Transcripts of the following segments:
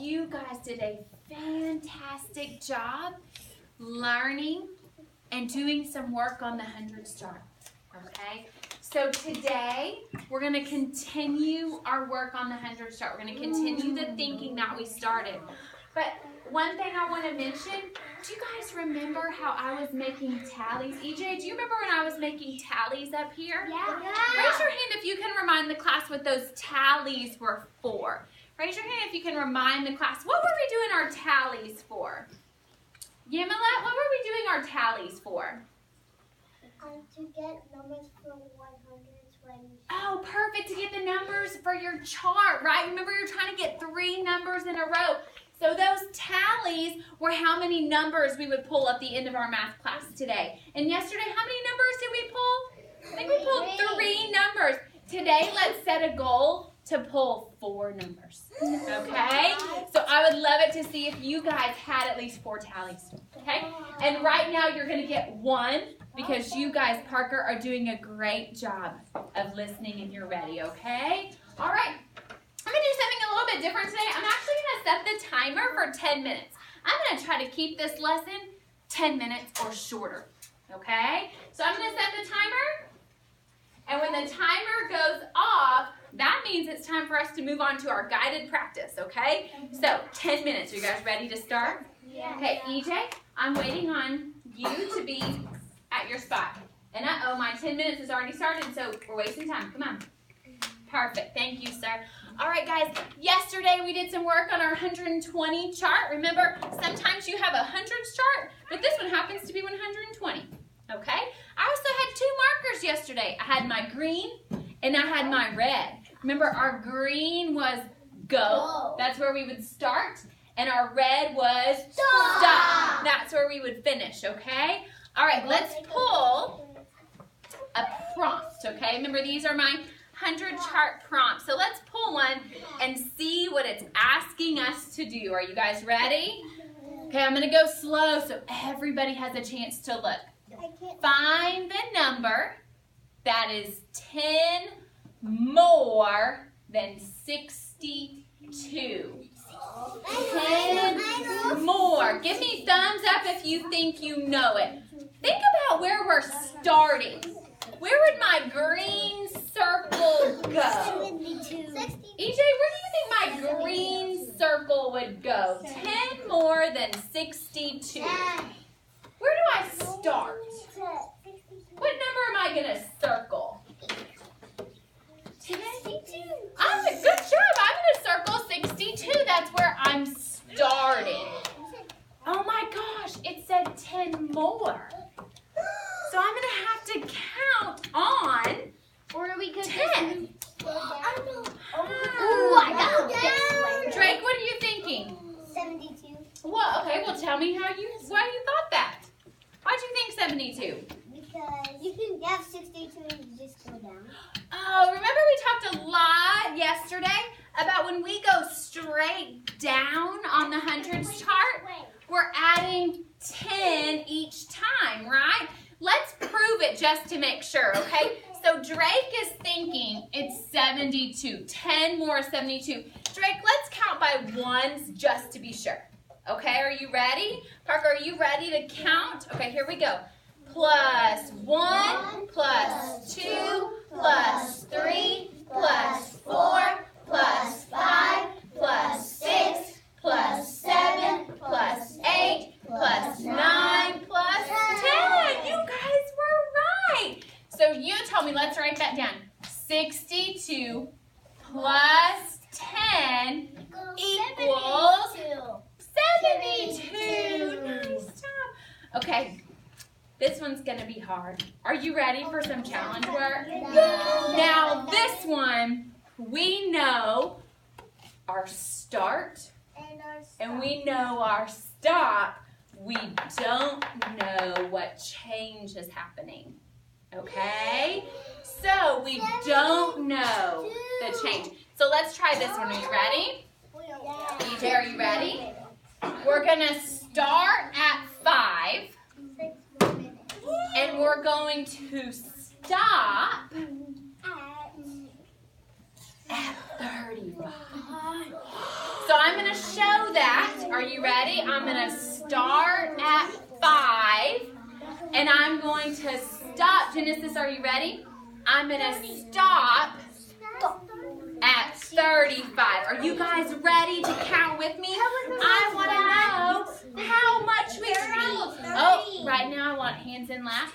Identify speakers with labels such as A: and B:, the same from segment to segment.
A: you guys did a fantastic job learning and doing some work on the 100 chart. Okay? So today, we're going to continue our work on the 100 chart. We're going to continue the thinking that we started. But one thing I want to mention, do you guys remember how I was making tallies? EJ, do you remember when I was making tallies up here?
B: Yeah.
A: Raise your hand if you can remind the class what those tallies were for. Raise your hand if you can remind the class. What were we doing our tallies for? Yamilet, what were we doing our tallies for?
B: To get numbers for 120.
A: Oh, perfect, to get the numbers for your chart, right? Remember, you're trying to get 3 numbers in a row. So those tallies were how many numbers we would pull at the end of our math class today. And yesterday, how many numbers did we pull? I think we pulled 3 numbers. Today, let's set a goal to pull 4 numbers, okay? So I would love it to see if you guys had at least 4 tallies, okay? And right now, you're going to get 1 because you guys, Parker, are doing a great job of listening and you're ready, okay? All right. I'm going to do something a little bit different today. I'm actually going to set the timer for 10 minutes. I'm going to try to keep this lesson 10 minutes or shorter, okay? So I'm going to set the timer, and when the timer goes off, that means it's time for us to move on to our guided practice, okay? So 10 minutes. Are you guys ready to start?
B: Yeah.
A: Okay, EJ, I'm waiting on you to be at your spot. And uh-oh, my 10 minutes has already started, so we're wasting time. Come on. Perfect. Thank you, sir. All right, guys, yesterday we did some work on our 120 chart. Remember, sometimes you have a 100 chart, but this one happens to be 120, okay? I also had 2 markers yesterday. I had my green and I had my red. Remember, our green was go. That's where we would start. And our red was stop. That's where we would finish, okay? All right, let's pull a prompt, okay? Remember, these are my 100 chart prompts. So let's pull one and see what it's asking us to do. Are you guys ready? Okay, I'm going to go slow so everybody has a chance to look. Find the number that is 10 more than 62. 10 more. Give me thumbs up if you think you know it. Think about where we're starting. Where would my green circle go?
B: 72.
A: EJ, where do you think my green circle would go? 10 more than 62. Where do I start? What number am I going to circle?
B: 62.
A: Good job. I'm going to circle 62. That's where I'm starting. Oh my gosh, it said 10 more. So I'm going to have to count on
B: Or we could
A: 10.
B: I got it.
A: Drake, what are you thinking?
B: 72.
A: Well, okay, well tell me why you thought that. Why'd you think 72?
B: Because you can have 62 and just go down.
A: Oh, remember we talked a lot yesterday about when we go straight down on the hundreds chart, we're adding 10 each time, right? Let's prove it just to make sure, okay? So Drake is thinking it's 72. 10 more 72. Drake, let's count by ones just to be sure. Okay, are you ready? Parker, are you ready to count? Okay, here we go. Plus 1, plus 2, plus 3, plus 4, plus 5, plus 6, plus 7, plus 8, plus 9, plus 10. You guys were right. So you tell me, let's write that down. 62 plus 10 equals 72. Nice job. Okay, this one's going to be hard. Are you ready for some challenge work? Now, this one, we know our start and we know our stop. We don't know what change is happening. Okay? So, we don't know the change. So, let's try this one. Are you ready? EJ, are you ready? We're going to start at 5. And we're going to stop at 35. So I'm going to show that. Are you ready? I'm going to start at 5, and I'm going to stop. Genesis, are you ready? I'm going to stop at 35. Are you guys ready to count with me? I want to know how much we traveled. Oh, right now I want hands in lap.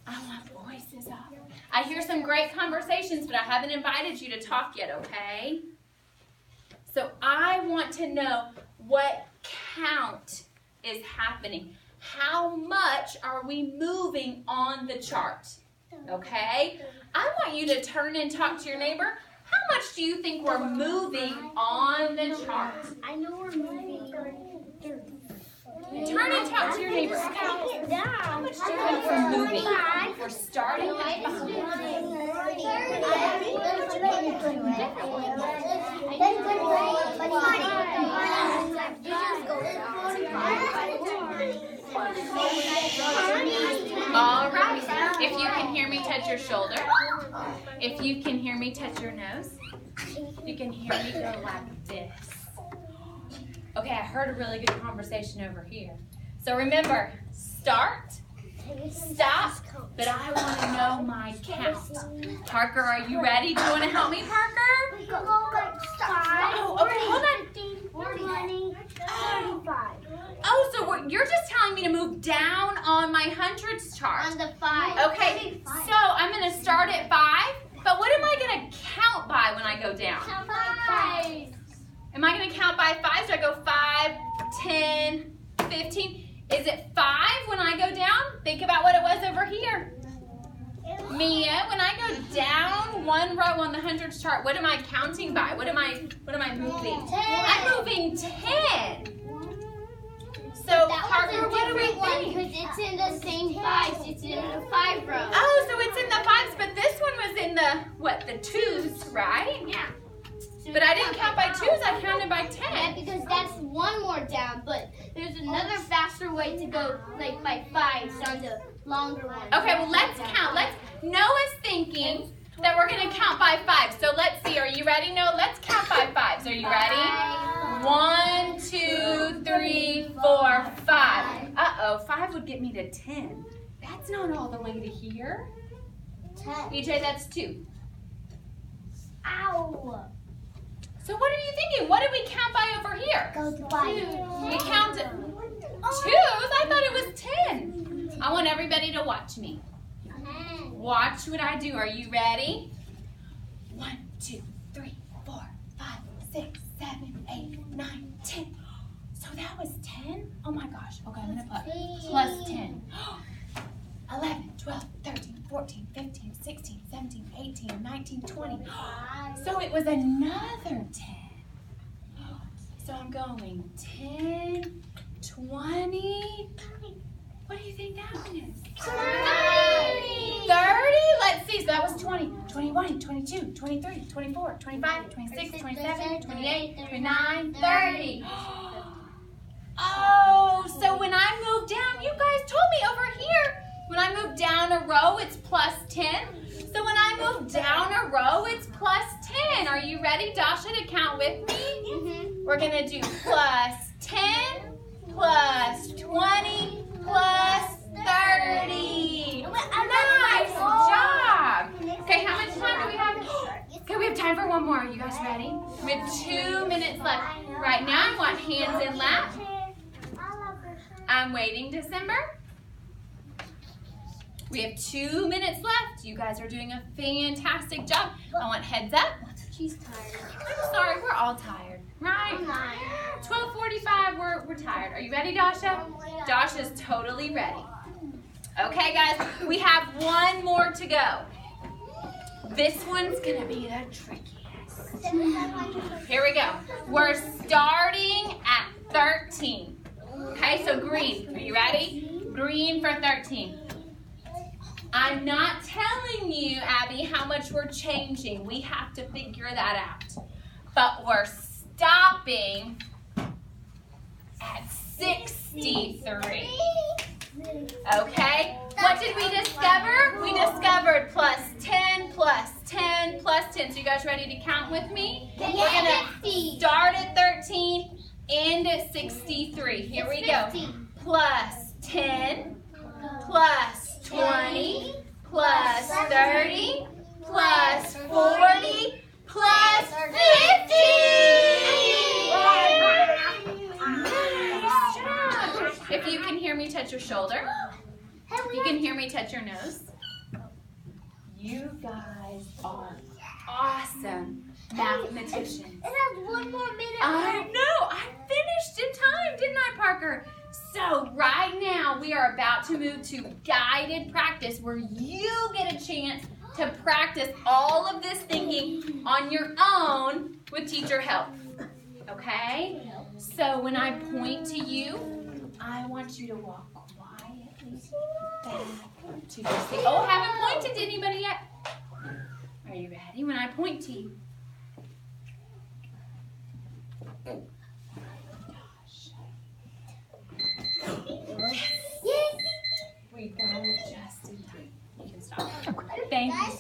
A: I want voices up. I hear some great conversations, but I haven't invited you to talk yet, okay? So I want to know what count is happening. How much are we moving on the chart? Okay? I want you to turn and talk to your neighbor. How much do you think we're moving on the chart?
B: I know we're moving.
A: Turn and talk to your neighbor. How much do you think we're moving? We're starting at 5. All right. If you can hear me, touch your shoulder. If you can hear me, touch your nose. You can hear me go like this. Okay, I heard a really good conversation over here. So remember, start, stop, but I want to know my count. Parker, are you ready? Do you want to help me, Parker?
B: We go like 5.
A: Oh, okay, hold on.
B: 20, 35.
A: Oh, so you're just telling me to move down on my hundreds chart.
B: On the 5.
A: Okay, so I'm going to start at 5, but what am I going to count by when I go down?
B: Count by 5.
A: Am I going to count by 5? So I go 5, 10, 15. Is it 5 when I go down? Think about what it was over here. Mia, when I go down one row on the hundreds chart, what am I counting by? What am I moving?
B: 10.
A: I'm moving 10. So Parker, what do we think?
B: Because it's in the same 5s. It's in the 5 row.
A: Oh, so it's in the 5s, but this one was in the 2s, right?
B: Yeah.
A: But I didn't count by 2s, I counted by 10.
B: Yeah, because that's one more down, but there's another faster way to go, like by 5s on the longer one.
A: Okay, well let's count. Noah's thinking that we're going to count by 5. So let's see, are you ready, Noah? Let's count by 5s. Are you ready? 1, 2, 3, 4, 5. Uh-oh, 5 would get me to 10. That's not all the way to here.
B: 10.
A: EJ, that's 2.
B: Ow.
A: So what are you thinking? What did we count by over here?
B: Go to 5.
A: We counted 2s? I thought it was 10. I want everybody to watch me. Watch what I do. Are you ready? 1, 2, 3, 4, 5, 6, 7, 8, 9, 10. So that was 10? Oh my gosh. Okay, I'm going to put plus 10. 11, 12, 13, 14, 15, 16, 17, 18, 19, 20. So it was another 10. So I'm going 10, 20. What do you think that one is? 30. 30? Let's see. So that was 20, 21, 22, 23, 24, 25, 26, 27, 28, 29, 30. Oh, so when I moved down, you guys told me over here, when I move down a row, it's plus 10. So when I move down a row, it's plus 10. Are you ready, Dasha, to count with me?
B: Mm-hmm.
A: We're going to do plus 10, plus 20, plus 30. Nice job. Okay, how much time do we have? Okay, we have time for one more. Are you guys ready? We have 2 minutes left. Right now, I want hands in lap. I'm waiting, December. We have 2 minutes left. You guys are doing a fantastic job. I want heads up.
B: She's tired.
A: I'm sorry, we're all tired, right?
B: I'm not.
A: 12:45, we're tired. Are you ready, Dasha? Dasha's totally ready. Okay, guys, we have one more to go. This one's gonna be the trickiest. Here we go. We're starting at 13. Okay, so green. Are you ready? Green for 13. I'm not telling you, Abby, how much we're changing. We have to figure that out. But we're stopping at 63. Okay? What did we discover? We discovered plus 10 plus 10 plus 10. So you guys ready to count with me?
B: Yeah.
A: We're going to start at 13, end at 63. Here we go. Plus 10, plus 20, plus 30, plus 40, plus 50. Nice job. If you can hear me, touch your shoulder. If you can hear me, touch your nose. You guys are awesome mathematicians.
B: It has 1 more minute.
A: I know. I finished in time, didn't I, Parker? So right now we are about to move to guided practice where you get a chance to practice all of this thinking on your own with teacher help. Okay? So when I point to you, I want you to walk quietly back to your seat. Oh, haven't pointed to anybody yet. Are you ready? When I point to you. We got it just in time. You can stop. Thank you so much.